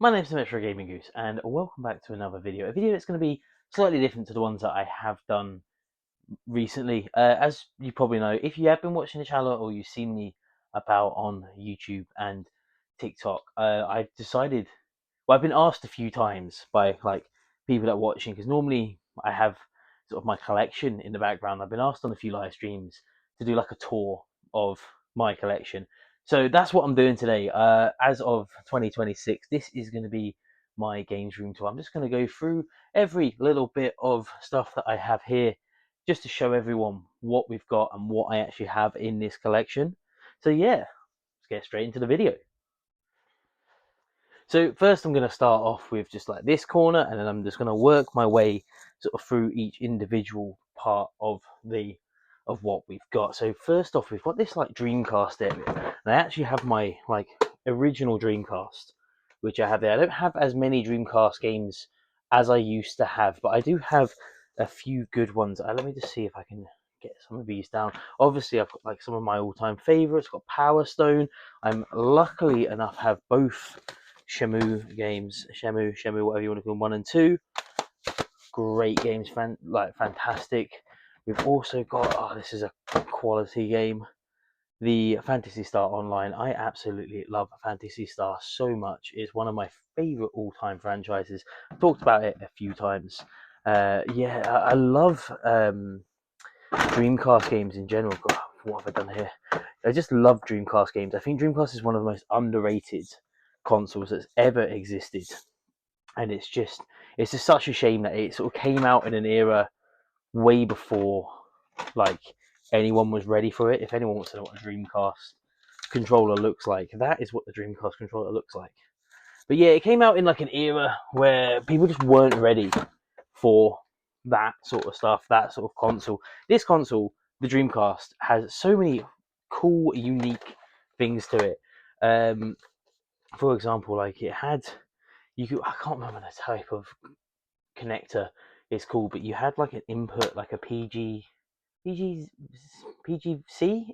My name's Metro Gaming Goose, and welcome back to another video. A video that's going to be slightly different to the ones that I have done recently. As you probably know, if you have been watching the channel or you've seen me about on YouTube and TikTok, I've decided. Well, I've been asked a few times by people that are watching because normally I have sort of my collection in the background. I've been asked on a few live streams to do like a tour of my collection. So that's what I'm doing today. As of 2026, this is going to be my games room tour. I'm just going to go through every little bit of stuff that I have here just to show everyone what we've got and what I actually have in this collection. So yeah, let's get straight into the video. So first I'm going to start off with just like this corner, and then I'm just going to work my way sort of through each individual part of what we've got. So first off, we've got this like Dreamcast area, and I actually have my like original Dreamcast, which I have there. I don't have as many Dreamcast games as I used to have, but I do have a few good ones. Let me just see if I can get some of these down. Obviously, I've got like some of my all-time favorites. Got Power Stone. I'm luckily enough have both Shenmue games, Shenmue, whatever you want to call them, 1 and 2. Great games, fantastic. We've also got, this is a quality game, the Phantasy Star Online. I absolutely love Phantasy Star so much. It's one of my favorite all-time franchises. I've talked about it a few times. I love Dreamcast games in general. God, what have I done here? I just love Dreamcast games. I think Dreamcast is one of the most underrated consoles that's ever existed, and it's just such a shame that it sort of came out in an era way before like anyone was ready for it. If anyone wants to know what a Dreamcast controller looks like, that is what the Dreamcast controller looks like. But yeah, it came out in like an era where people just weren't ready for that sort of stuff, that sort of console. This console, the Dreamcast, has so many cool, unique things to it. For example, like it had, I can't remember the type of connector it's called, but you had like an input, like a PGC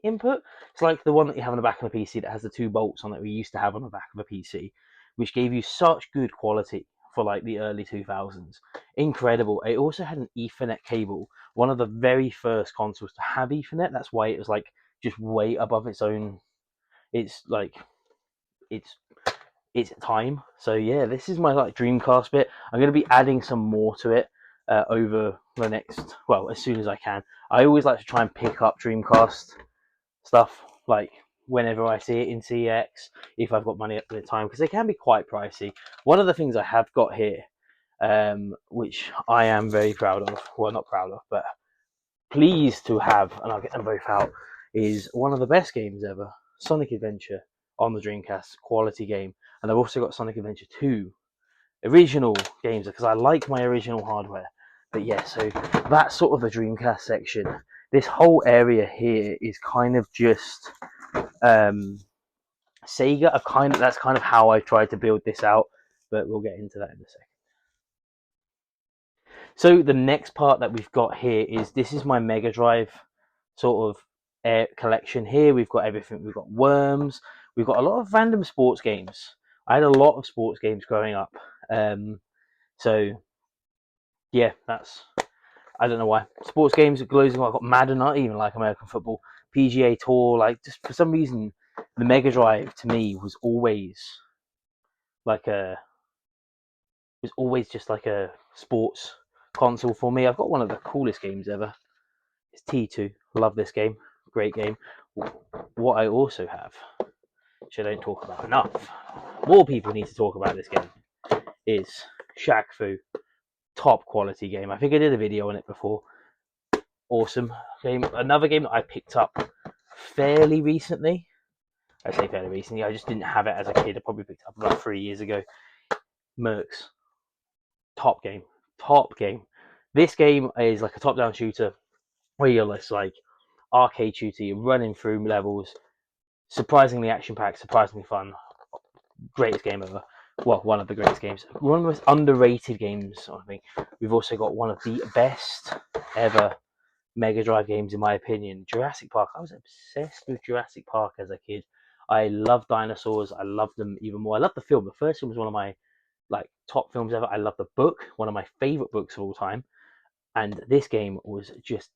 input. It's like the one that you have on the back of a PC that has the two bolts on it we used to have on the back of a PC, which gave you such good quality for like the early 2000s. Incredible. It also had an Ethernet cable, one of the very first consoles to have Ethernet. That's why it was like just way above its own. It's like it's time. So yeah, this is my like Dreamcast bit. I'm going to be adding some more to it over the next, well, as soon as I can. I always like to try and pick up Dreamcast stuff like whenever I see it in CX, if I've got money at the time, because they can be quite pricey. One of the things I have got here, which I am very proud of, well, not proud of, but pleased to have, and I'll get them both out, is one of the best games ever, Sonic Adventure on the Dreamcast, quality game. And I've also got Sonic Adventure 2 original games because I like my original hardware. But yeah, so that's sort of the Dreamcast section. This whole area here is kind of just Sega. That's kind of how I tried to build this out, but we'll get into that in a second. So the next part that we've got here is this is my Mega Drive sort of collection here. We've got everything. We've got Worms. We've got a lot of random sports games. I had a lot of sports games growing up. So yeah, that's, I don't know why. Sports games are glowing. I've got Madden. I even like American football, PGA Tour. Like just for some reason, the Mega Drive to me was always like just like a sports console for me. I've got one of the coolest games ever. It's T2. Love this game. Great game. What I also have, which I don't talk about enough, more people need to talk about this game, is Shaq Fu. Top quality game. I think I did a video on it before. Awesome game. Another game that I picked up fairly recently. I say fairly recently. I just didn't have it as a kid. I probably picked it up about 3 years ago. Mercs. Top game. Top game. This game is like a top-down shooter where you're just like arcade shooter. You're running through levels. Surprisingly action-packed. Surprisingly fun. Greatest game ever. Well, one of the greatest games. One of the most underrated games, I think. We've also got one of the best ever Mega Drive games, in my opinion. Jurassic Park. I was obsessed with Jurassic Park as a kid. I love dinosaurs. I love them even more. I love the film. The first one was one of my like top films ever. I love the book, one of my favorite books of all time, and this game was just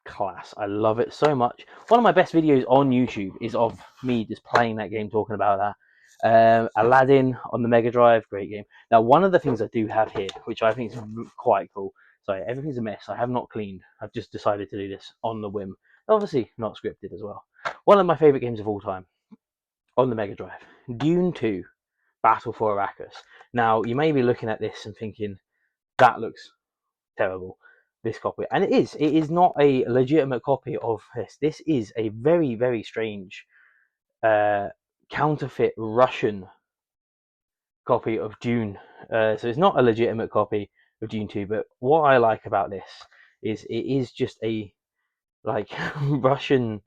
class. I love it so much. One of my best videos on YouTube is of me just playing that game, talking about that. Aladdin on the Mega Drive, great game. Now, one of the things I do have here, which I think is quite cool. Sorry, everything's a mess. I have not cleaned. I've just decided to do this on the whim. Obviously, not scripted as well. One of my favorite games of all time on the Mega Drive, Dune 2, Battle for Arrakis. Now, you may be looking at this and thinking, that looks terrible, this copy. And it is. It is not a legitimate copy of this. This is a very, very strange counterfeit Russian copy of Dune. So it's not a legitimate copy of Dune 2, but what I like about this is it is just a like Russian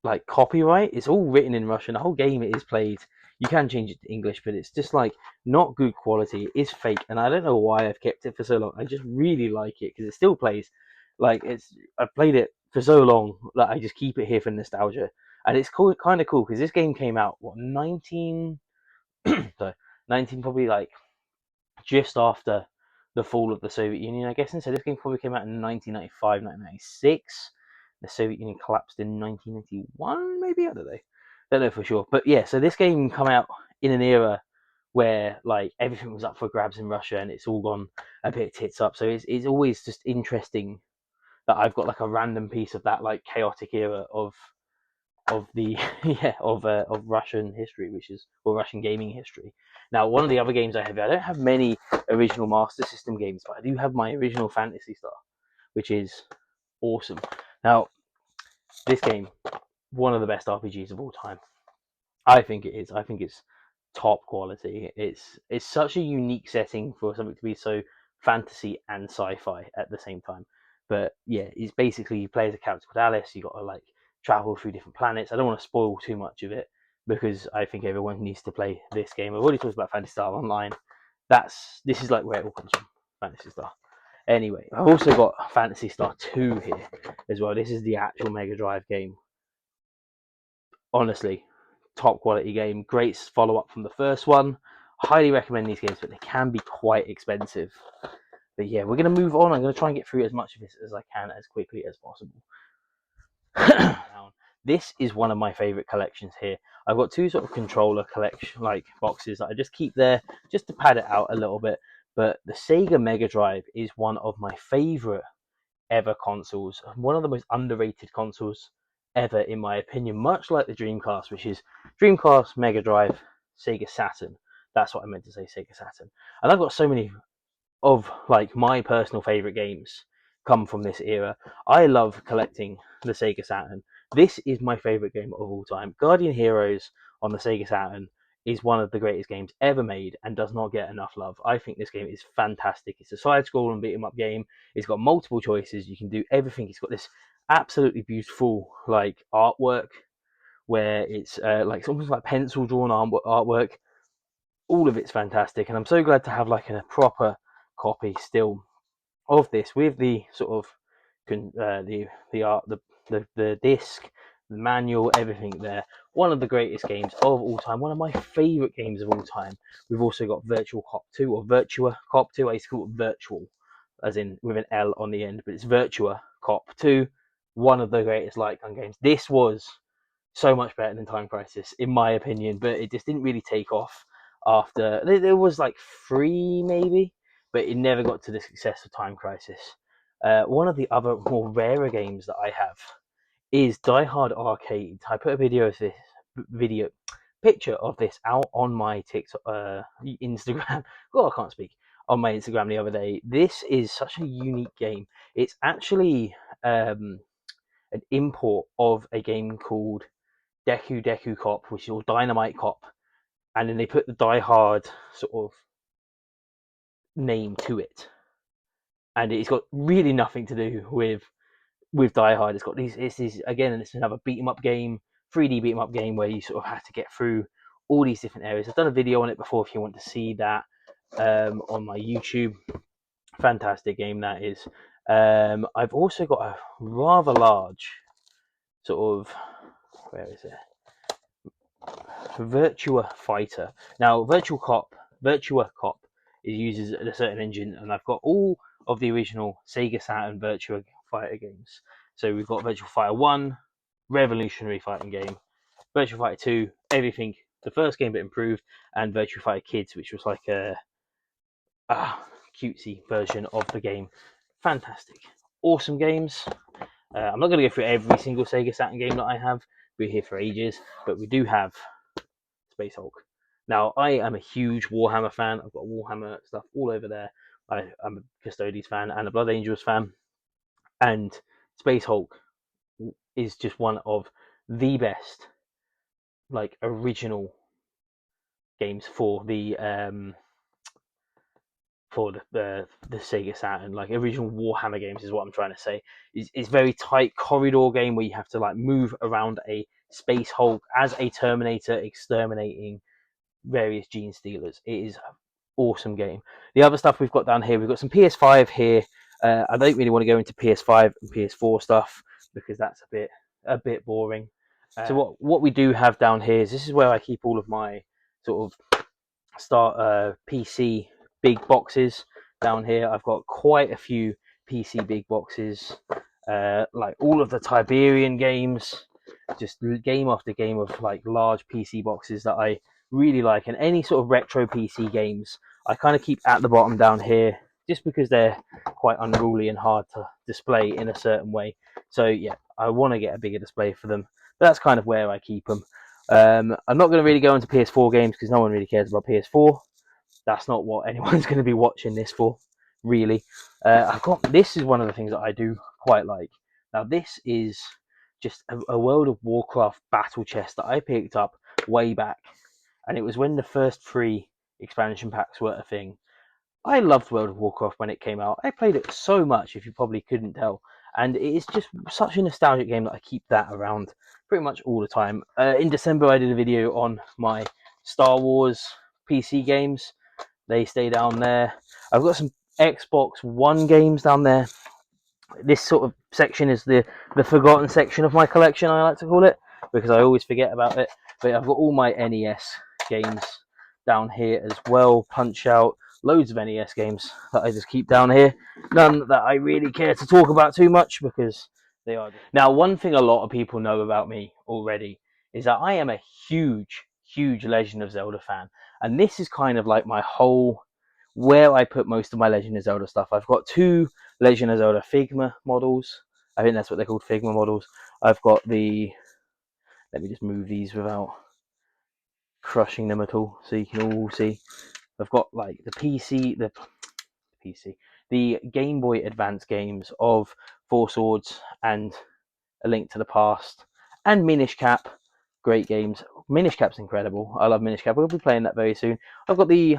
like copyright. It's all written in Russian. The whole game is played. You can change it to English, but it's just like not good quality. It is fake, and I don't know why I've kept it for so long. I just really like it because it still plays. Like I've played it for so long that I just keep it here for nostalgia, and it's cool, kind of cool because this game came out what 19, so 19 probably like just after the fall of the Soviet Union, I guess. And so this game probably came out in 1995, 1996. The Soviet Union collapsed in 1991, maybe? I don't know for sure. But yeah, so this game come out in an era where like everything was up for grabs in Russia and it's all gone a bit tits up. So it's always just interesting that I've got like a random piece of that like chaotic era of the of Russian history, which is or Russian gaming history. Now, one of the other games I have, I don't have many original Master System games, but I do have my original Phantasy Star, which is awesome. Now, this game, one of the best RPGs of all time. I think it is. I think it's top quality. It's such a unique setting for something to be so fantasy and sci-fi at the same time. But yeah, it's basically you play as a character called Alice. You got to like travel through different planets. I don't want to spoil too much of it because I think everyone needs to play this game. I've already talked about Phantasy Star Online. This is like where it all comes from, Phantasy Star. Anyway, I've also got Phantasy Star 2 here as well. This is the actual Mega Drive game. Honestly, top quality game. Great follow up from the first one. Highly recommend these games, but they can be quite expensive. But yeah, we're going to move on. I'm going to try and get through as much of this as I can as quickly as possible. This is one of my favorite collections here. I've got two sort of controller collection like boxes that I just keep there just to pad it out a little bit. But the Sega Mega Drive is one of my favorite ever consoles, one of the most underrated consoles ever in my opinion, much like the Dreamcast, which is Dreamcast, Mega Drive, Sega Saturn. That's what I meant to say, Sega Saturn. And I've got so many of like my personal favorite games come from this era. I love collecting the Sega Saturn. This is my favorite game of all time. Guardian Heroes on the Sega Saturn is one of the greatest games ever made and does not get enough love. I think this game is fantastic. It's a side-scroll and beat-em-up game. It's got multiple choices. You can do everything. It's got this absolutely beautiful like artwork where it's like almost like pencil drawn artwork. All of it's fantastic, and I'm so glad to have like a proper copy still of this with the sort of the art, the disc, the manual, everything there. One of the greatest games of all time. One of my favourite games of all time. We've also got Virtual Cop 2 or Virtua Cop 2. I used to call it Virtual, as in with an L on the end, but it's Virtua Cop 2. One of the greatest light gun games. This was so much better than Time Crisis, in my opinion, but it just didn't really take off after. There was like 3 maybe, but it never got to the success of Time Crisis. One of the other more rarer games that I have is Die Hard Arcade. I put a video picture of this out on my TikTok, Instagram. Oh, I can't speak. On my Instagram the other day. This is such a unique game. It's actually an import of a game called Deku Deku Cop, which is all Dynamite Cop, and then they put the Die Hard sort of name to it, and it's got really nothing to do with Die Hard. It's got these. It's again, it's another beat 'em up game, 3D beat 'em up game where you sort of have to get through all these different areas. I've done a video on it before if you want to see that on my YouTube. Fantastic game that is. I've also got a rather large sort of, where is it? Virtua Fighter. Now, Virtua Cop, it uses a certain engine, and I've got all of the original Sega Saturn Virtua Fighter games. So we've got Virtua Fighter 1, revolutionary fighting game, Virtua Fighter 2, everything, the first game but improved, and Virtua Fighter Kids, which was like a cutesy version of the game. Fantastic. Awesome games. I'm not going to go through every single Sega Saturn game that I have. We're here for ages, but we do have Space Hulk. Now, I am a huge Warhammer fan. I've got Warhammer stuff all over there. I'm a Custodes fan and a Blood Angels fan. And Space Hulk is just one of the best, like, original games for the Sega Saturn, like original Warhammer games is what I'm trying to say. It's very tight corridor game where you have to like move around a Space Hulk as a Terminator exterminating various gene stealers. It is an awesome game. The other stuff we've got down here, we've got some PS5 here. I don't really want to go into PS5 and PS4 stuff because that's a bit boring. So what we do have down here is this is where I keep all of my sort of start PC big boxes down here. I've got quite a few PC big boxes, like all of the Tiberian games, just game after game of like large PC boxes that I really like, and any sort of retro PC games I kind of keep at the bottom down here just because they're quite unruly and hard to display in a certain way. So yeah, I want to get a bigger display for them. But that's kind of where I keep them. I'm not going to really go into PS4 games because no one really cares about PS4. That's not what anyone's going to be watching this for, really. This is one of the things that I do quite like. Now, this is just a World of Warcraft battle chest that I picked up way back, and it was when the first 3 expansion packs were a thing. I loved World of Warcraft when it came out. I played it so much, if you probably couldn't tell, and it is just such a nostalgic game that I keep that around pretty much all the time. In December, I did a video on my Star Wars PC games. They stay down there. I've got some Xbox One games down there. This sort of section is the forgotten section of my collection, I like to call it, because I always forget about it. But I've got all my NES games down here as well. Punch Out, loads of NES games that I just keep down here. None that I really care to talk about too much because they are. Now, one thing a lot of people know about me already is that I am a huge, huge Legend of Zelda fan. And this is kind of like my whole, where I put most of my Legend of Zelda stuff. I've got 2 Legend of Zelda Figma models. I think that's what they're called, Figma models. I've got let me just move these without crushing them at all so you can all see. I've got like the Game Boy Advance games of Four Swords and A Link to the Past and Minish Cap. Great games. Minish Cap's incredible. I love Minish Cap. We'll be playing that very soon. I've got the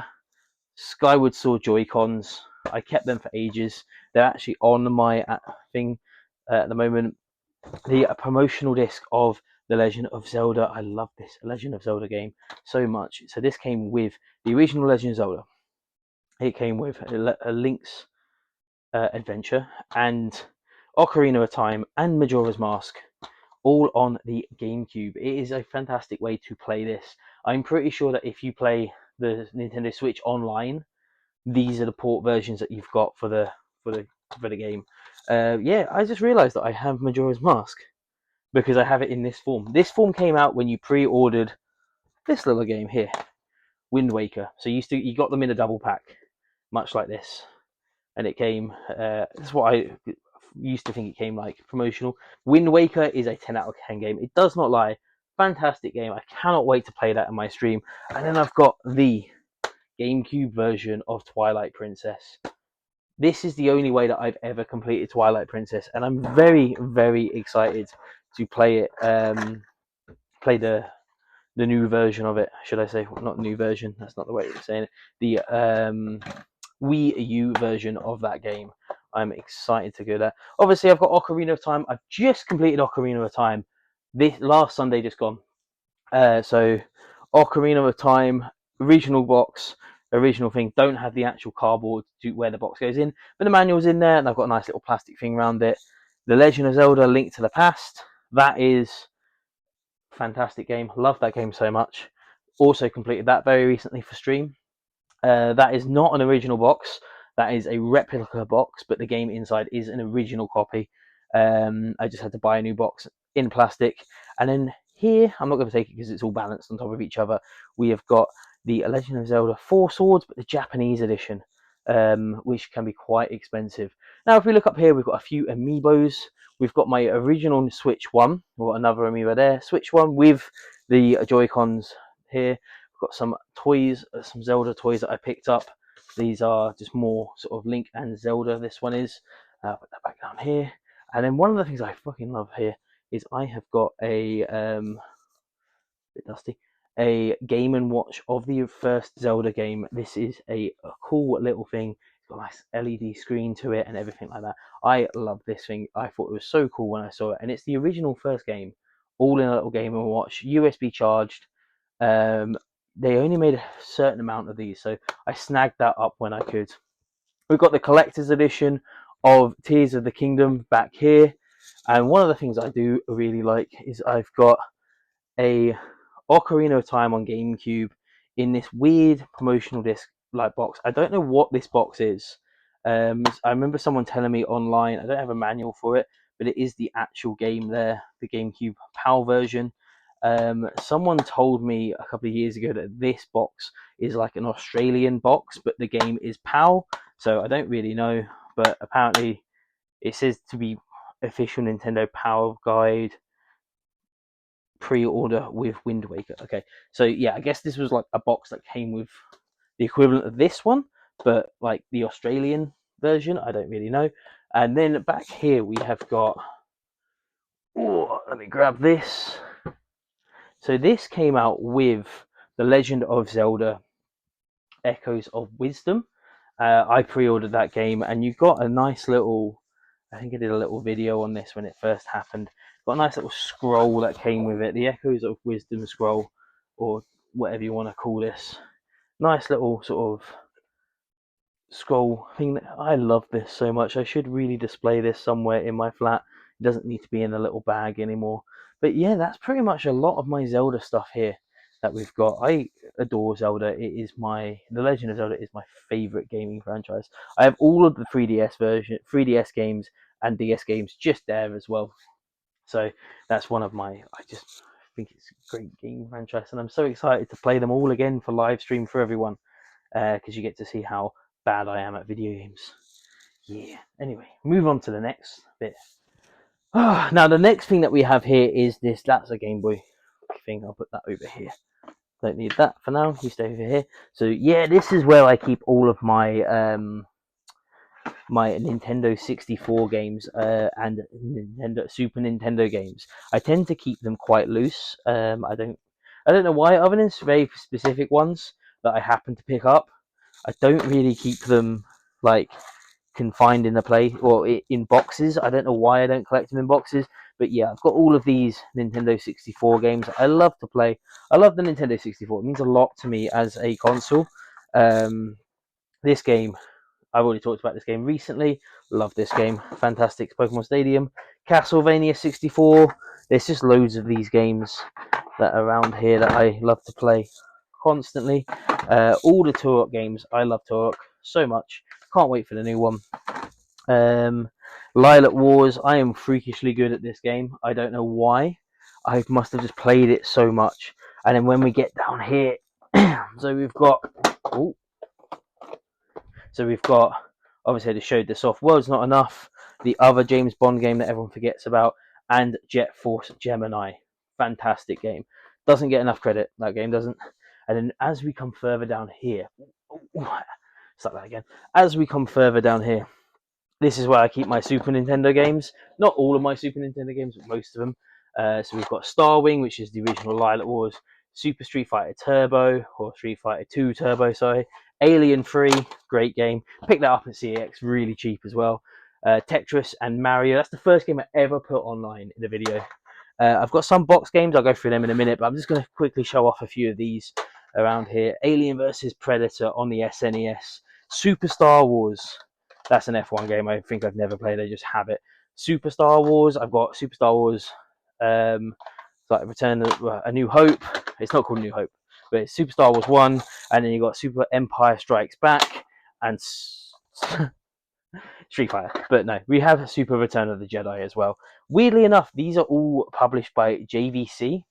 Skyward Sword Joy-Cons. I kept them for ages. They're actually on my thing at the moment. The promotional disc of The Legend of Zelda. I love this Legend of Zelda game so much. So this came with the original Legend of Zelda. It came with a Link's Adventure and Ocarina of Time and Majora's Mask, all on the GameCube. It is a fantastic way to play this. I'm pretty sure that if you play the Nintendo Switch online, these are the port versions that you've got for the game. Yeah, I just realised that I have Majora's Mask because I have it in this form. This form came out when you pre-ordered this little game here, Wind Waker. So you got them in a double pack, much like this, and it came. That's what I used to think it came like promotional. Wind Waker is a 10 out of 10 game. It does not lie. Fantastic game. I cannot wait to play that in my stream. And then I've got the GameCube version of Twilight Princess. This is the only way that I've ever completed Twilight Princess, and I'm very, very excited to play it. Play the new version of it, should I say? Not new version. That's not the way of saying it. The Wii U version of that game. I'm excited to go there. Obviously, I've got Ocarina of Time. I've just completed Ocarina of Time. This last Sunday just gone. So Ocarina of Time, original box, original thing. Don't have the actual cardboard to where the box goes in, but the manual's in there, and I've got a nice little plastic thing around it. The Legend of Zelda: Link to the Past. That is Fantastic game. Love that game so much. Also completed that very recently for stream. That is not an original box. That is a replica box, but the game inside is an original copy. I just had to buy a new box in plastic. And then here, I'm not going to take it because it's all balanced on top of each other. We have got the Legend of Zelda 4 Swords, but the Japanese edition, which can be quite expensive. Now, if we look up here, we've got a few amiibos. We've got my original Switch one, or another amiibo there, Switch one with the Joy-Cons here. We've got some toys, some Zelda toys that I picked up. These are just more sort of Link and Zelda. This one is. Put that back down here. And then one of the things I fucking love here is I have got a bit dusty, a Game and Watch of the first Zelda game. This is a cool little thing. It's got a nice LED screen to it and everything like that. I love this thing. I thought it was so cool when I saw it, and it's the original first game, all in a little Game and Watch, USB charged. They only made a certain amount of these, so I snagged that up when I could. We've got the collector's edition of Tears of the Kingdom back here, and one of the things I do really like is I've got a Ocarina of Time on GameCube in this weird promotional disc like box. I don't know what this box is. I remember someone telling me online. I don't have a manual for it, but it is the actual game there, the GameCube PAL version. Someone told me a couple of years ago that this box is like an Australian box, but the game is PAL. So I don't really know, but apparently it says to be official Nintendo PAL guide, pre-order with Wind Waker. Okay, so yeah, I guess this was like a box that came with the equivalent of this one, but like the Australian version. I don't really know. And then back here we have got. Oh, let me grab this. So this came out with The Legend of Zelda Echoes of Wisdom. I pre-ordered that game, and you got a nice little. I think I did a little video on this when it first happened. Got a nice little scroll that came with it, the Echoes of Wisdom scroll, or whatever you want to call this. Nice little sort of scroll thing. I love this so much. I should really display this somewhere in my flat. It doesn't need to be in a little bag anymore. But yeah, that's pretty much a lot of my Zelda stuff here that we've got. I adore Zelda. The Legend of Zelda is my favorite gaming franchise. I have all of the 3DS games and DS games just there as well. So that's one of my. I just think it's a great gaming franchise, and I'm so excited to play them all again for live stream for everyone, because you get to see how bad I am at video games. Yeah. Anyway, move on to the next bit. Now the next thing that we have here is this. That's a Game Boy thing. I'll put that over here. Don't need that for now. You stay over here. So yeah, this is where I keep all of my my Nintendo 64 games and Super Nintendo games. I tend to keep them quite loose. I don't know why, other than very specific ones that I happen to pick up. I don't really keep them like confined in a place or in boxes. I don't know why I don't collect them in boxes, but yeah, I've got all of these Nintendo 64 games I love to play. I love the Nintendo 64. It means a lot to me as a console. This game, I've already talked about this game recently. Love this game. Fantastic. Pokemon Stadium, Castlevania 64. There's just loads of these games that are around here that I love to play constantly. All the Turok games. I love Turok so much. Can't wait for the new one. Lilac Wars. I am freakishly good at this game. I don't know why. I must have just played it so much. And then when we get down here, so we've got. Oh, so we've got, obviously I just showed this off, World's Not Enough, the other James Bond game that everyone forgets about, and Jet Force Gemini. Fantastic game. Doesn't get enough credit, that game doesn't. And then as we come further down here, start that again. As we come further down here, this is where I keep my Super Nintendo games. Not all of my Super Nintendo games, but most of them. So we've got Star Wing, which is the original Lilac Wars, Super Street Fighter Turbo, or Street Fighter 2 Turbo, sorry. Alien 3, great game. Picked that up at CEX, really cheap as well. Tetris and Mario. That's the first game I ever put online in a video. I've got some box games. I'll go through them in a minute, but I'm just going to quickly show off a few of these around here. Alien vs Predator on the SNES. Super Star Wars. That's an F1 game I think I've never played. I just have it. Super Star Wars. I've got Super Star Wars It's like Return of A New Hope. It's not called New Hope, but it's Super Star Wars 1, and then you got Super Empire Strikes Back and Street Fighter. But no, we have Super Return of the Jedi as well. Weirdly enough, these are all published by JVC,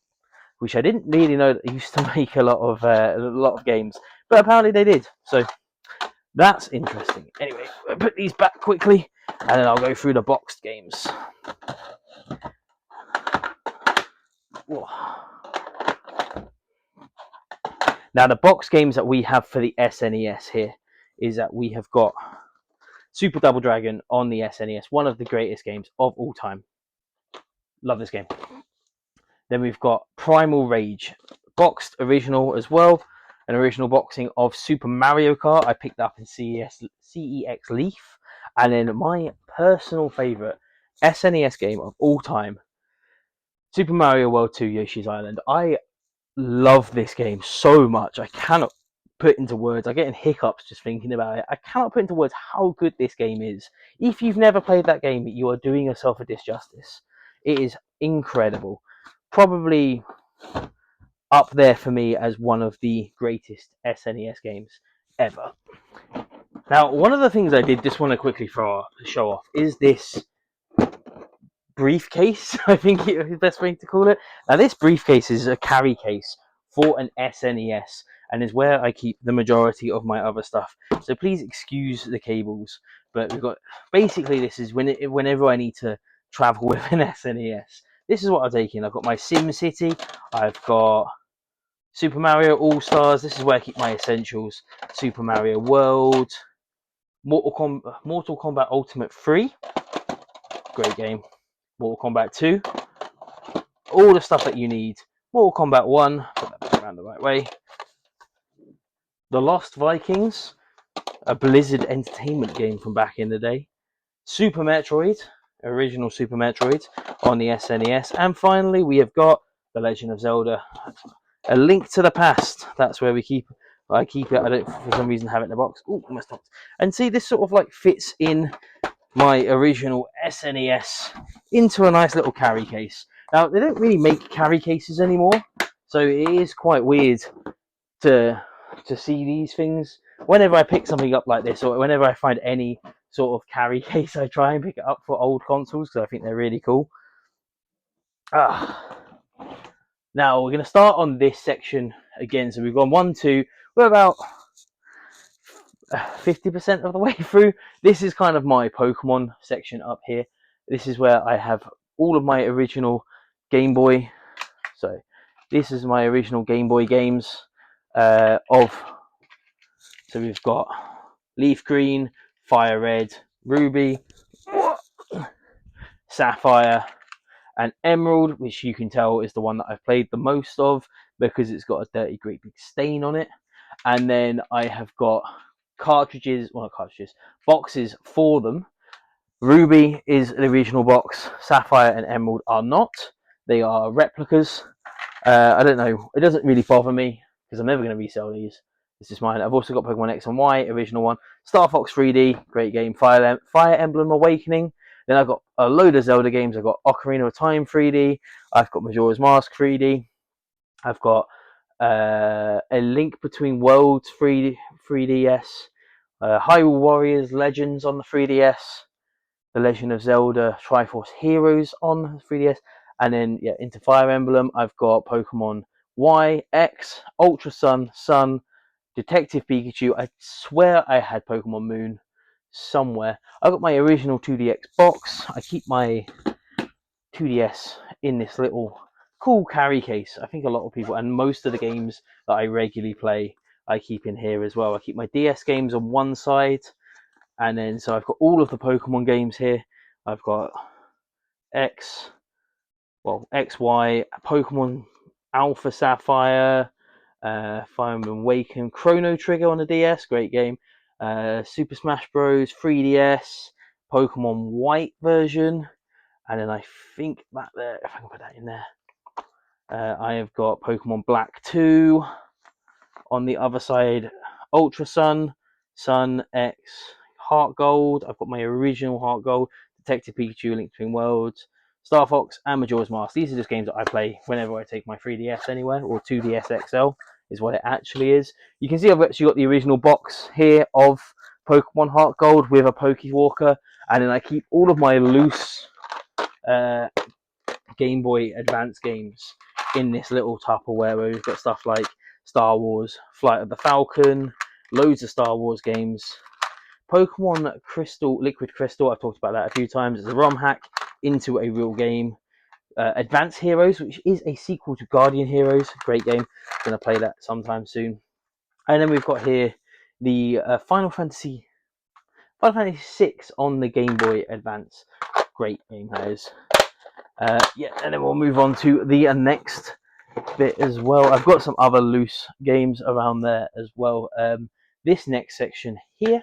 which I didn't really know that they used to make a lot of games, but apparently they did. So that's interesting. Anyway, I'll put these back quickly, and then I'll go through the boxed games. Whoa. Now, the box games that we have for the SNES here is that we have got Super Double Dragon on the SNES, one of the greatest games of all time. Love this game. Then we've got Primal Rage, boxed original as well, an original boxing of Super Mario Kart. I picked up in CEX Leaf. And then my personal favourite SNES game of all time, Super Mario World 2 Yoshi's Island. I love this game so much. I cannot put into words. I get in hiccups just thinking about it. I cannot put into words how good this game is. If you've never played that game, you are doing yourself a disjustice. It is incredible. Probably up there for me as one of the greatest SNES games ever. Now, one of the things I did just want to quickly show off is this briefcase, I think is the best way to call it. Now, this briefcase is a carry case for an SNES and is where I keep the majority of my other stuff. So please excuse the cables, but we've got, basically this is whenever I need to travel with an SNES. This is what I'm taking. I've got my SimCity, I've got Super Mario All-Stars, this is where I keep my essentials, Super Mario World, Mortal Kombat Ultimate 3, great game, Mortal Kombat 2, all the stuff that you need, Mortal Kombat 1, put that back around the right way, The Lost Vikings, a Blizzard Entertainment game from back in the day, Super Metroid, original Super Metroid on the SNES, and finally we have got The Legend of Zelda, A Link to the Past. That's where I keep it. I don't for some reason have it in the box. Oh, almost stopped. And see, this sort of like fits in my original SNES into a nice little carry case. Now, they don't really make carry cases anymore, so it is quite weird to see these things. Whenever I pick something up like this, or whenever I find any sort of carry case, I try and pick it up for old consoles because I think they're really cool. Now we're going to start on this section again. So we've gone 1, 2. We're about 50% of the way through. This is kind of my Pokemon section up here. This is where I have all of my original Game Boy. So this is my original Game Boy games So we've got Leaf Green, Fire Red, Ruby, Sapphire, and Emerald, which you can tell is the one that I've played the most of because it's got a dirty great big stain on it. And then I have got boxes for them. Ruby is the original box, Sapphire and Emerald are not. They are replicas. I don't know, it doesn't really bother me because I'm never going to resell these. This is mine. I've also got Pokemon X and Y, original one. Star Fox 3D, great game. Fire Emblem Awakening. Then I've got a load of Zelda games. I've got Ocarina of Time 3D. I've got Majora's Mask 3D. I've got A Link Between Worlds 3DS. Hyrule Warriors Legends on the 3DS. The Legend of Zelda Triforce Heroes on the 3DS. And then, into Fire Emblem, I've got Pokemon Y, X, Ultra Sun, Detective Pikachu. I swear I had Pokemon Moon somewhere. I got my original 2DX box. I keep my 2DS in this little cool carry case. I think a lot of people, and most of the games that I regularly play, I keep in here as well. I keep my DS games on one side, and then so I've got all of the Pokemon games here. I've got XY, Pokemon Alpha Sapphire, Fire Emblem Awakening, Chrono Trigger on the DS, great game. Super Smash Bros, 3DS, Pokemon White version, and then I think back there, if I can put that in there, I have got Pokemon Black 2 on the other side, Ultra Sun, X, Heart Gold. I've got my original Heart Gold, Detective Pikachu, Link Between Worlds, Star Fox, and Majora's Mask. These are just games that I play whenever I take my 3DS anywhere, or 2DS XL is what it actually is. You can see I've actually got the original box here of Pokemon Heart Gold with a Pokewalker, and then I keep all of my loose Game Boy Advance games in this little Tupperware where we've got stuff like Star Wars, Flight of the Falcon, loads of Star Wars games. Pokemon Crystal, Liquid Crystal, I've talked about that a few times. It's a ROM hack into a real game. Advance Heroes, which is a sequel to Guardian Heroes, great game. Going to play that sometime soon. And then we've got here the Final Fantasy VI on the Game Boy Advance. Great game that is. Yeah, and then we'll move on to the next bit as well. I've got some other loose games around there as well. This next section here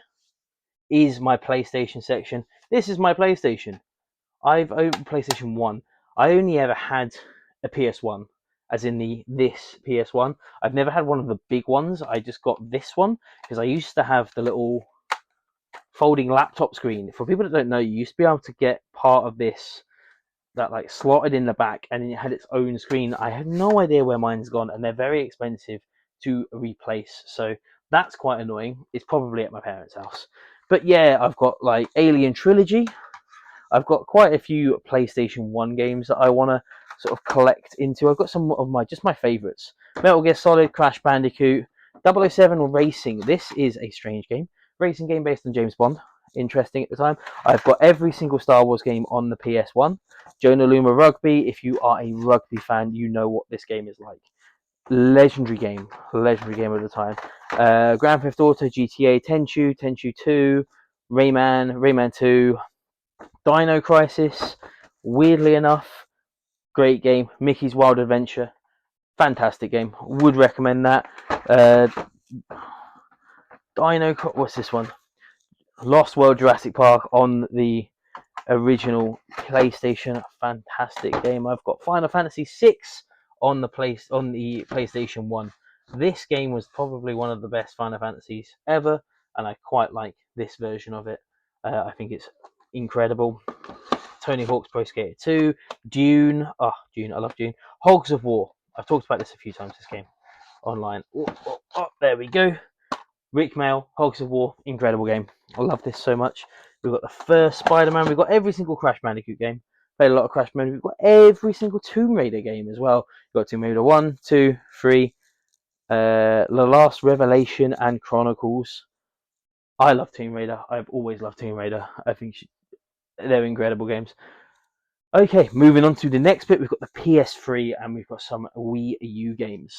is my PlayStation section. This is my PlayStation. I've opened PlayStation 1. I only ever had a PS1, as in this PS1. I've never had one of the big ones. I just got this one because I used to have the little folding laptop screen. For people that don't know, you used to be able to get part of this that like slotted in the back, and it had its own screen. I have no idea where mine's gone, and they're very expensive to replace. So that's quite annoying. It's probably at my parents' house. But yeah, I've got like Alien Trilogy. I've got quite a few PlayStation 1 games that I want to sort of collect into. I've got some of my favourites. Metal Gear Solid, Crash Bandicoot, 007 Racing. This is a strange game. Racing game based on James Bond. Interesting at the time. I've got every single Star Wars game on the PS1. Jonah Luma Rugby. If you are a rugby fan, you know what this game is like. Legendary game of the time. Grand Theft Auto, GTA, Tenchu, Tenchu 2, Rayman 2, Dino Crisis, weirdly enough, great game. Mickey's Wild Adventure, fantastic game. Would recommend that. What's this one? Lost World Jurassic Park on the original PlayStation, fantastic game. I've got Final Fantasy VI on the PlayStation 1. This game was probably one of the best Final Fantasies ever, and I quite like this version of it. I think it's incredible. Tony Hawk's Pro Skater 2, Dune. Oh, Dune, I love Dune. Hogs of War. I've talked about this a few times, this game online. There we go. Rick Mail, Hogs of War, incredible game. I love this so much. We've got the first Spider-Man. We've got every single Crash Bandicoot game. Played a lot of Crash Bandicoot. We've got every single Tomb Raider game as well. We've got Tomb Raider 1, 2, 3, The Last Revelation, and Chronicles. I love Tomb Raider. I've always loved Tomb Raider. I think they're incredible games. Okay, moving on to the next bit. We've got the PS3 and we've got some Wii U games.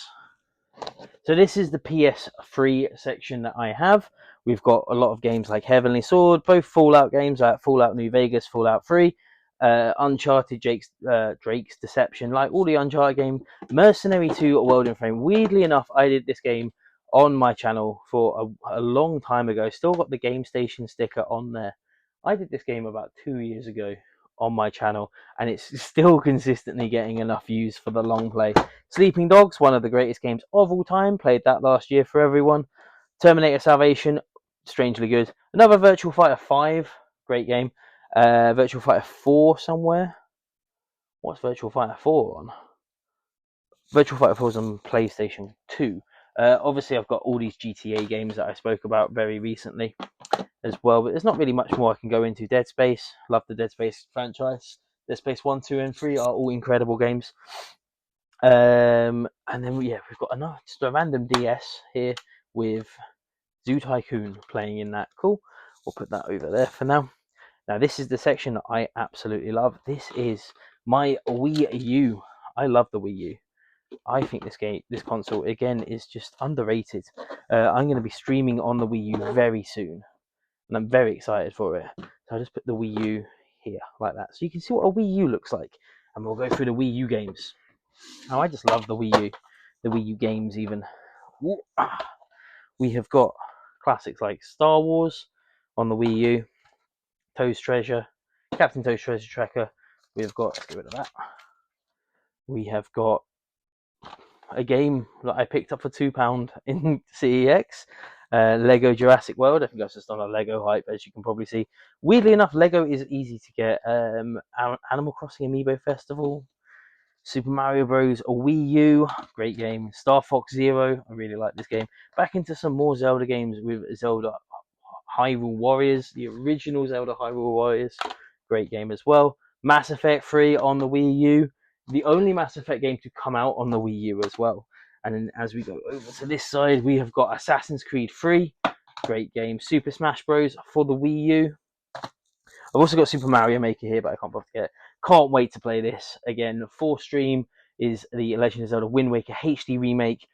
So this is the PS3 section that I have. We've got a lot of games like Heavenly Sword, both Fallout games, like Fallout New Vegas, Fallout 3, Uncharted, Drake's Deception, like all the Uncharted games, Mercenary 2, A World in Frame. Weirdly enough, I did this game on my channel for a long time ago. Still got the Game Station sticker on there. I did this game about 2 years ago on my channel, and it's still consistently getting enough views for the long play. Sleeping Dogs, one of the greatest games of all time, played that last year for everyone. Terminator Salvation, strangely good. Another Virtual Fighter 5, great game. Virtual Fighter 4 somewhere. What's Virtual Fighter 4 on? Virtual Fighter 4 is on PlayStation 2. Obviously, I've got all these GTA games that I spoke about very recently as well, but there's not really much more I can go into. Dead Space, love the Dead Space franchise. Dead Space 1, 2, and 3 are all incredible games. And then we've got just a random DS here with Zoo Tycoon playing in that. Cool. We'll put that over there for now. Now this is the section that I absolutely love. This is my Wii U. I love the Wii U. I think this console again is just underrated. I'm going to be streaming on the Wii U very soon, and I'm very excited for it. So I'll just put the Wii U here like that, so you can see what a Wii U looks like, and we'll go through the Wii U games. Now I just love the Wii U games even. We have got classics like Star Wars on the Wii U, Toad's Treasure, Captain Toad's Treasure Tracker. Let's get rid of that. We have got a game that I picked up for £2 in CEX, Lego Jurassic World. I think I was just on a Lego hype, as you can probably see. Weirdly enough, Lego is easy to get. Animal Crossing Amiibo Festival, Super Mario Bros. A Wii U, great game. Star Fox Zero, I really like this game. Back into some more Zelda games with Zelda Hyrule Warriors, the original Zelda Hyrule Warriors, great game as well. Mass Effect 3 on the Wii U, the only Mass Effect game to come out on the Wii U as well. And then as we go over to this side, we have got Assassin's Creed 3, great game. Super Smash Bros. For the Wii U. I've also got Super Mario Maker here, but I can't bother to get it. Can't wait to play this again. For stream is the Legend of Zelda Wind Waker HD remake.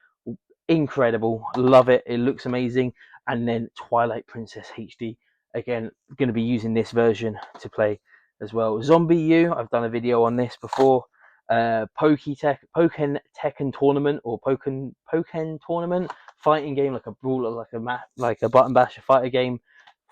Incredible, love it. It looks amazing. And then Twilight Princess HD. Again, going to be using this version to play as well. Zombie U, I've done a video on this before. Pokken Tekken Tournament or Pokken Tournament fighting game, like a brawler, like a button basher fighter game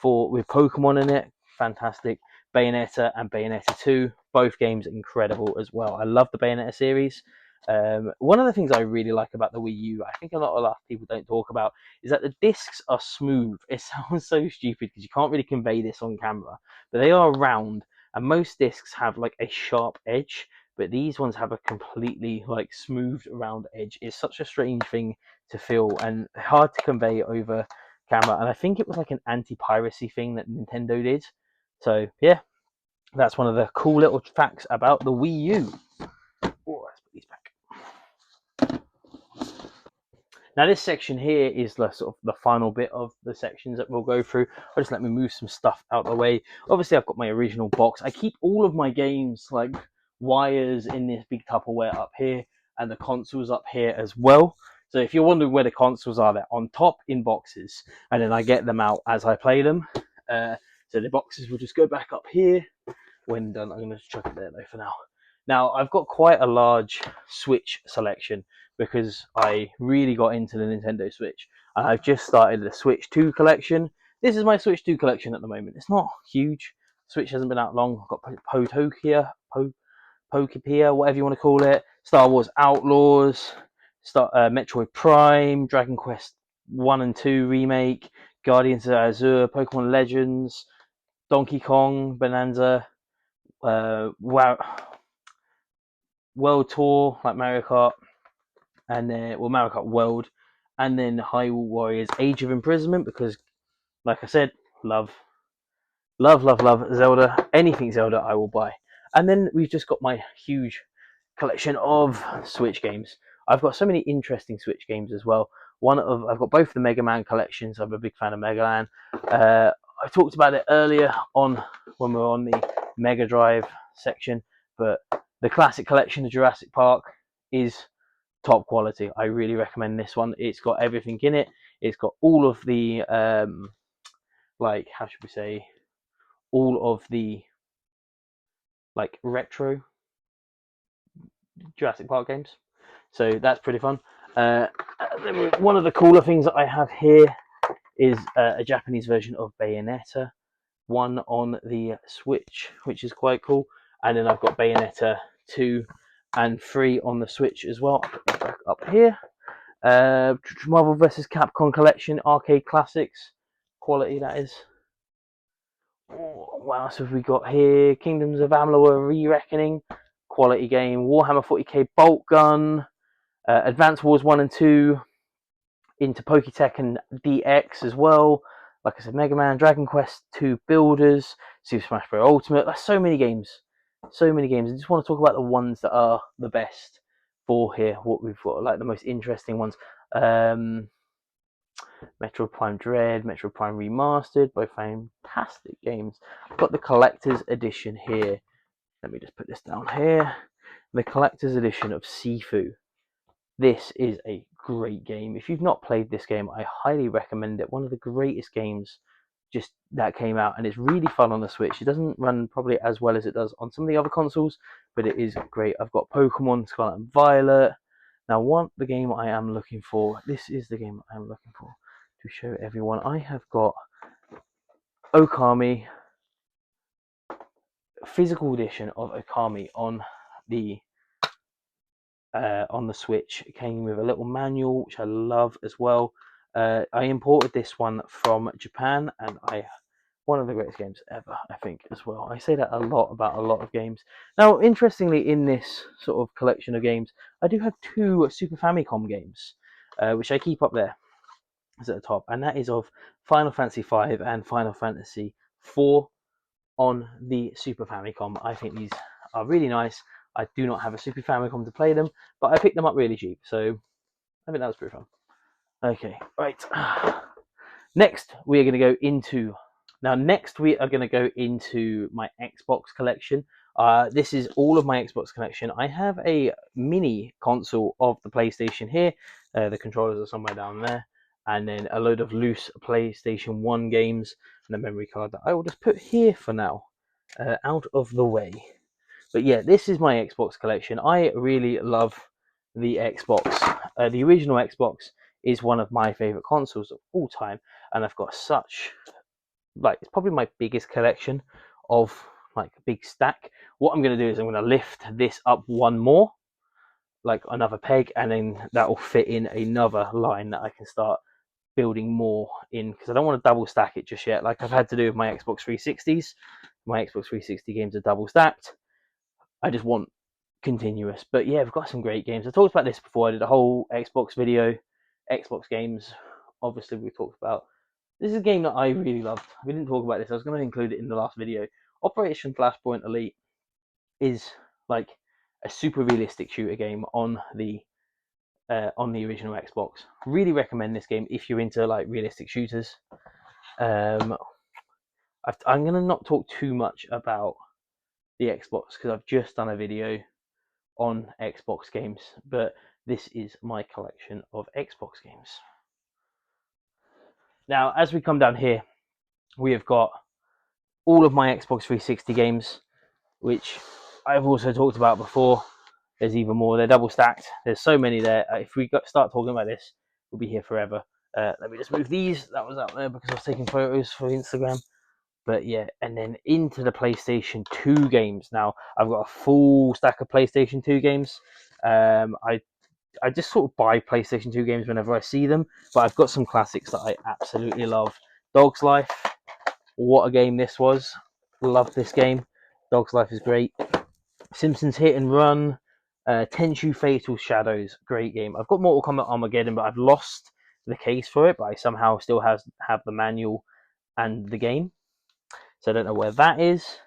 with Pokemon in it. Fantastic. Bayonetta and Bayonetta 2, both games incredible as well. I love the Bayonetta series. One of the things I really like about the Wii U, I think a lot of people don't talk about, is that the discs are smooth. It sounds so stupid because you can't really convey this on camera, but they are round, and most discs have like a sharp edge, but these ones have a completely like smoothed round edge. It's such a strange thing to feel and hard to convey over camera, and I think it was like an anti-piracy thing that Nintendo did. So yeah, that's one of the cool little facts about the Wii U. Oh, let's put these back. Now this section here is the sort of the final bit of the sections that we'll go through. I'll just let me move some stuff out of the way. Obviously I've got my original box. I keep all of my games like wires in this big Tupperware up here, and the consoles up here as well. So if you're wondering where the consoles are, they're on top in boxes, and then I get them out as I play them. So the boxes will just go back up here. When done, I'm going to chuck it there though for now. Now, I've got quite a large Switch selection because I really got into the Nintendo Switch. And I've just started the Switch 2 collection. This is my Switch 2 collection at the moment. It's not huge. Switch hasn't been out long. I've got Pokepia, whatever you want to call it. Star Wars Outlaws, Metroid Prime, Dragon Quest 1 and 2 remake, Guardians of Azure, Pokemon Legends, Donkey Kong, Bonanza, World Tour, like Mario Kart, and then Mario Kart World, and then Hyrule Warriors Age of Imprisonment, because like I said, love Zelda. Anything Zelda I will buy. And then we've just got my huge collection of Switch games. I've got so many interesting Switch games as well. I've got both the Mega Man collections. I'm a big fan of Mega Man. I talked about it earlier on when we were on the Mega Drive section, but the classic collection of Jurassic Park is top quality. I really recommend this one. It's got everything in it. It's got all of the like, how should we say, all of the like retro Jurassic Park games. So that's pretty fun. One of the cooler things that I have here is a Japanese version of Bayonetta 1 on the Switch, which is quite cool. And then I've got Bayonetta 2 and 3 on the Switch as well. I'll put that back up here. Marvel vs. Capcom Collection Arcade Classics. Quality, that is. What else have we got here? Kingdoms of Amalur Re-Reckoning. Quality game. Warhammer 40k Bolt Gun. Advance Wars 1 and 2. Into Pokétekken DX as well. Like I said, Mega Man, Dragon Quest 2 Builders, Super Smash Bros. Ultimate. There's so many games. So many games. I just want to talk about the ones that are the best for here. What we've got, like the most interesting ones. Metroid Prime Dread, Metroid Prime Remastered, both fantastic games. I've got the Collector's Edition here. Let me just put this down here. The Collector's Edition of Sifu. This is a great game. If you've not played this game, I highly recommend it. One of the greatest games just that came out, and it's really fun on the Switch. It doesn't run probably as well as it does on some of the other consoles, but it is great. I've got Pokemon Scarlet and Violet. Now, the game I am looking for, this is the game I am looking for to show everyone. I have got Okami, physical edition of Okami on the Switch. It came with a little manual, which I love as well. I imported this one from Japan, and one of the greatest games ever, I think, as well. I say that a lot about a lot of games. Now, interestingly, in this sort of collection of games, I do have 2 Super Famicom games, which I keep up there as at the top, and that is of Final Fantasy V and Final Fantasy IV on the Super Famicom. I think these are really nice. I do not have a Super Famicom to play them, but I picked them up really cheap, so I think that was pretty fun. Okay, right. Next, we are going to go into my Xbox collection. This is all of my Xbox collection. I have a mini console of the PlayStation here. The controllers are somewhere down there, and then a load of loose PlayStation 1 games and a memory card that I will just put here for now, out of the way. But yeah, this is my Xbox collection. I really love the Xbox. The original Xbox is one of my favorite consoles of all time, and I've got such, like, it's probably my biggest collection of, like, a big stack. What I'm going to do is I'm going to lift this up one more, like another peg, and then that will fit in another line that I can start building more in, because I don't want to double stack it just yet, like I've had to do with my Xbox 360s. My Xbox 360 games are double stacked. I just want continuous. But yeah, we've got some great games. I talked about this before. I did a whole Xbox video, Xbox games. Obviously, we talked about. This is a game that I really loved. We didn't talk about this. I was going to include it in the last video. Operation Flashpoint Elite is like a super realistic shooter game on the original Xbox. Really recommend this game if you're into like realistic shooters. I'm going to not talk too much about the Xbox because I've just done a video on Xbox games, but this is my collection of Xbox games. Now, as we come down here, we have got all of my Xbox 360 games, which I've also talked about before. There's even more. They're double stacked. There's so many there. If we start talking about this, we'll be here forever. Let me just move these. That was out there because I was taking photos for Instagram. But yeah, and then into the PlayStation 2 games. Now, I've got a full stack of PlayStation 2 games. I just sort of buy PlayStation 2 games whenever I see them, but I've got some classics that I absolutely love. Dog's Life, what a game this was. Love this game. Dog's Life is great. Simpsons Hit and Run, Tenchu Fatal Shadows, great game. I've got Mortal Kombat Armageddon, but I've lost the case for it, but I somehow still have the manual and the game. So I don't know where that is.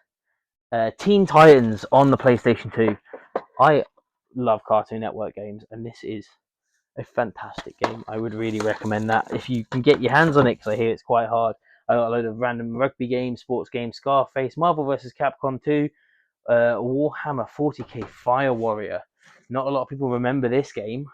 Teen Titans on the PlayStation 2. I love Cartoon Network games, and this is a fantastic game. I would really recommend that if you can get your hands on it, because I hear it's quite hard. I got a load of random rugby games, sports games, Scarface, Marvel vs. Capcom 2, Warhammer 40k Fire Warrior. Not a lot of people remember this game.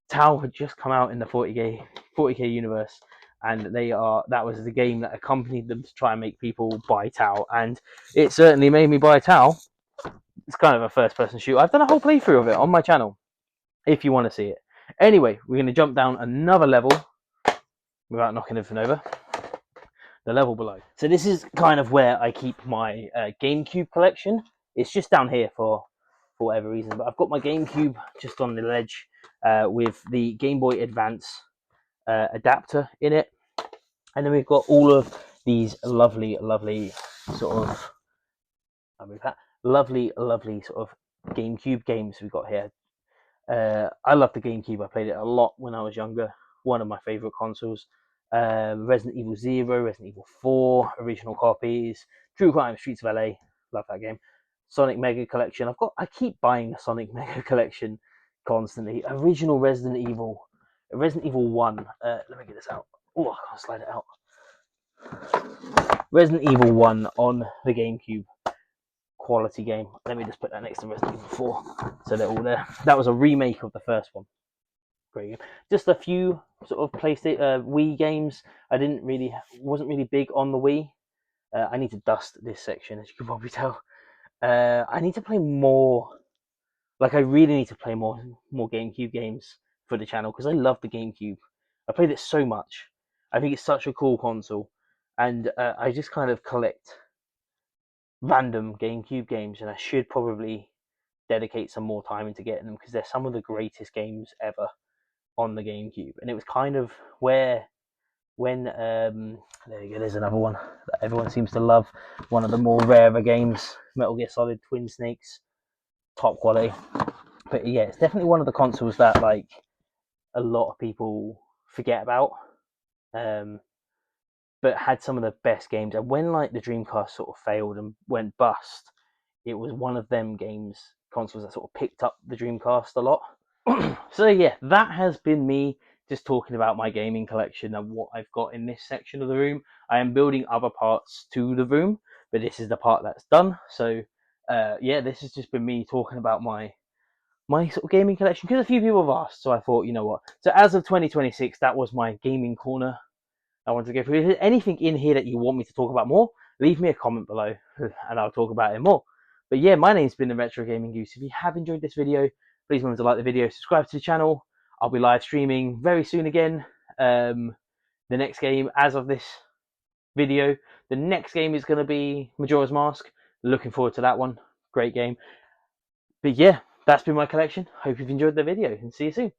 Tau had just come out in the 40k universe, and that was the game that accompanied them to try and make people buy Tau, and it certainly made me buy Tau. It's kind of a first-person shooter. I've done a whole playthrough of it on my channel, if you want to see it. Anyway, we're going to jump down another level without knocking everything over. The level below. So this is kind of where I keep my GameCube collection. It's just down here for whatever reason, but I've got my GameCube just on the ledge with the Game Boy Advance adapter in it, and then we've got all of these lovely sort of lovely sort of GameCube games we've got here. I love the GameCube. I played it a lot when I was younger. One of my favorite consoles. Resident Evil 0, Resident Evil 4, original copies, True Crime, Streets of LA. Love that game. Sonic Mega Collection. I keep buying the Sonic Mega Collection constantly. Original Resident Evil 1. Let me get this out. Oh, I can't slide it out. Resident Evil 1 on the GameCube. Quality game. Let me just put that next to Resident Evil 4, so they're all there. That was a remake of the first one. Great game. Just a few sort of PlayStation Wii games. Wasn't really big on the Wii. I need to dust this section, as you can probably tell. I need to play more. Like, I really need to play more GameCube games for the channel, because I love the GameCube. I played it so much. I think it's such a cool console, and I just kind of collect random GameCube games, and I should probably dedicate some more time into getting them, because they're some of the greatest games ever. on the GameCube, and it was kind of where when there you go, there's another one that everyone seems to love, one of the more rarer games, Metal Gear Solid Twin Snakes, top quality. But yeah, it's definitely one of the consoles that like a lot of people forget about, um, but had some of the best games. And when like the Dreamcast sort of failed and went bust, it was one of them consoles that sort of picked up the Dreamcast a lot. So yeah, that has been me just talking about my gaming collection and what I've got in this section of the room. I am building other parts to the room, but this is the part that's done. So yeah, this has just been me talking about my sort of gaming collection because a few people have asked. So I thought, you know what? So as of 2026, that was my gaming corner. I wanted to go through. If there's anything in here that you want me to talk about more, leave me a comment below and I'll talk about it more. But yeah, my name's been the Retro Gaming Goose. If you have enjoyed this video, please remember to like the video, subscribe to the channel. I'll be live streaming very soon again. The next game, as of this video, the next game is going to be Majora's Mask. Looking forward to that one. Great game. But yeah, that's been my collection. Hope you've enjoyed the video and see you soon.